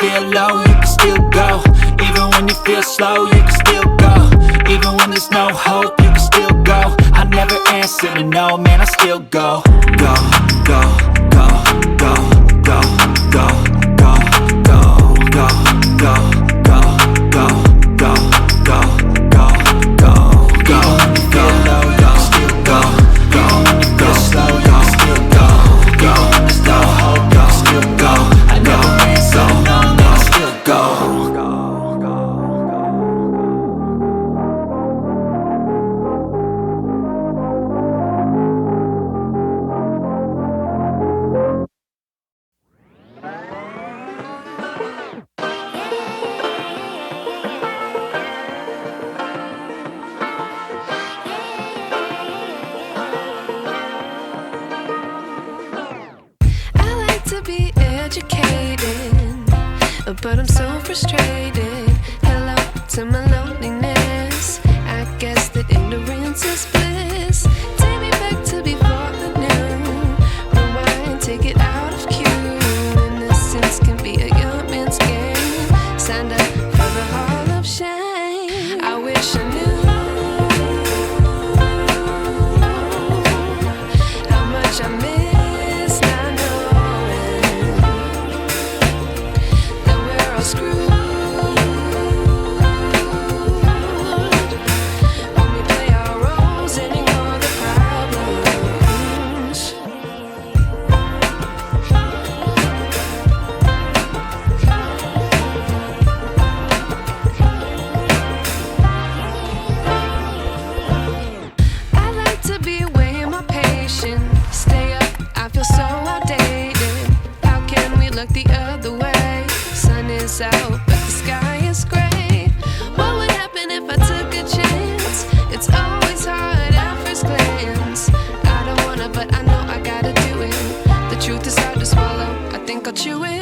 feel low, you can still go. Even when you feel slow, you can still go. Even when there's no hope, you can still go. I never answer to no, man, I still go. Go, go, go, go, go, go, go, go, go, go, go, go, go, go, go, go, go. Even when you feel low, you can still go. Even when you feel slow, you can still go. Even when there's no hope, you can still go. I never answer to no, man, I still go. But I'm so frustrated. Hello to my loneliness. I guess that ignorance is bliss. Take me back to before I knew. Rewind, take it out of cue. Innocence can be a young man's game. Signed up for the hall of shame. I wish I knew how much I miss not knowing that we're all screwed. When we play our roles and ignore the problems. I like to be away in my patience. Stay up, I feel so outdated. How can we look the other way? Sun is out, but the sky is gray. What would happen if I took a chance? It's always hard at first glance. I don't wanna, but I know I gotta do it. The truth is hard to swallow, I think I'll chew it.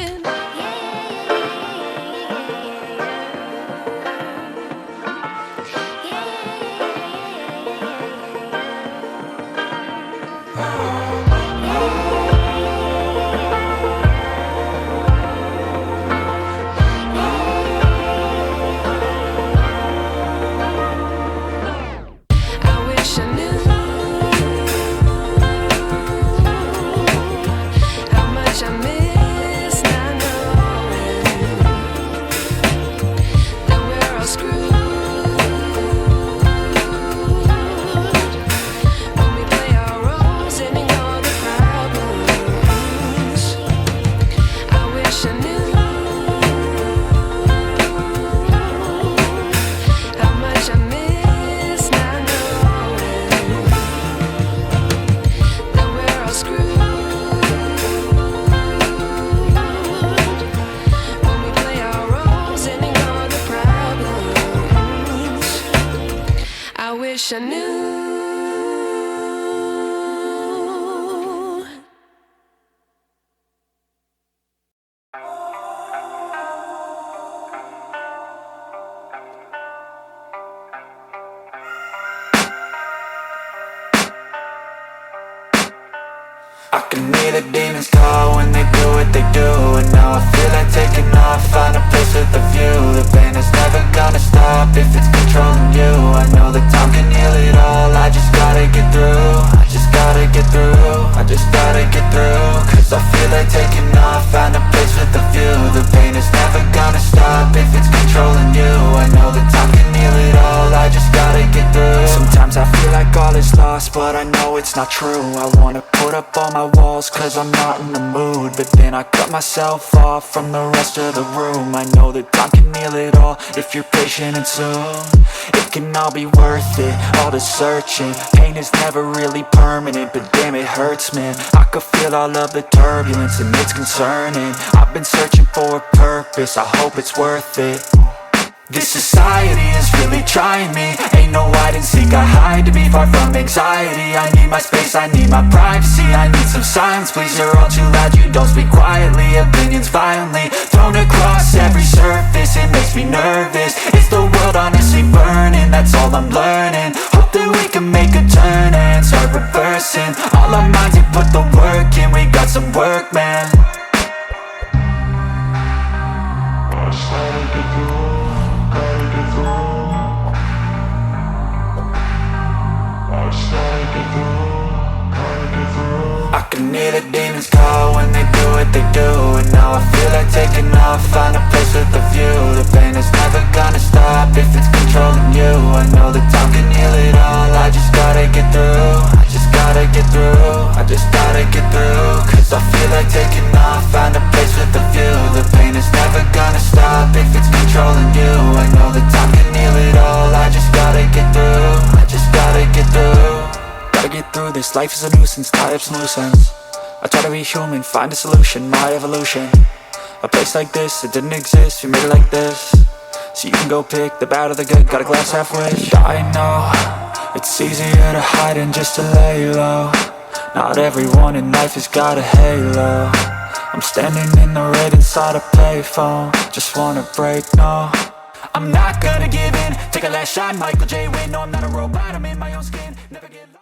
I wish I knew how much I miss not knowing that we're all screwed. When we play our roles and ignore the problems. I wish I knew how much I miss not knowing that we're all screwed. When we play our roles and ignore the problems. I wish I knew. I can hear the demons call when they do what they do. And now I feel like taking off, find a place with a view. The pain is never gonna stop if it's controlling you. I know that time can heal it all, I just gotta get through. I just gotta get through, I just gotta get through. Cause I feel like taking off, find a place with a view. The pain is never gonna stop if it's controlling you. I know that time can heal it all, I just gotta get through. Sometimes I feel like all is lost, but I know it's not true. I wanna put up all my walls cause I'm not in the mood. But then I cut myself off from the rest of the room. I know that time can heal it all if you're patient and soon. It can all be worth it, all the searching. Pain is never really permanent, but damn it hurts, man. I could feel all of the turbulence and it's concerning. I've been searching for a purpose, I hope it's worth it. This society is really trying me. Ain't no hide and seek, I hide to be far from anxiety. I need my space, I need my privacy. I need some silence, please, you're all too loud. You don't speak quietly, opinions violently thrown across every surface. It makes me nervous, it's the world honestly burning. That's all I'm learning, hope that we can make a turn and start reversing all our minds and put the work in. We got some work, man. hear the demons call when they do what they do. And now I feel like taking off, find a place with a view. The pain is never gonna stop if it's controlling you. I know that time can heal it all, I just gotta get through. I just gotta get through, I just gotta get through. Cause I feel like taking off, find a place with a view. The pain is never gonna stop if it's controlling you. I know that time can heal it all, I just gotta get through. I just gotta get through. Gotta get through this, life is a nuisance, tie up some loose ends. I try to be human, find a solution, my evolution. A place like this, it didn't exist, we made it like this. So you can go pick the bad or the good, got a glass half wish. I know, it's easier to hide than just to lay low. Not everyone in life has got a halo. I'm standing in the red inside a payphone, just wanna break, no. I'm not gonna give in, take a last shot, Michael J. Win. No, I'm not a robot, I'm in my own skin, never get lost.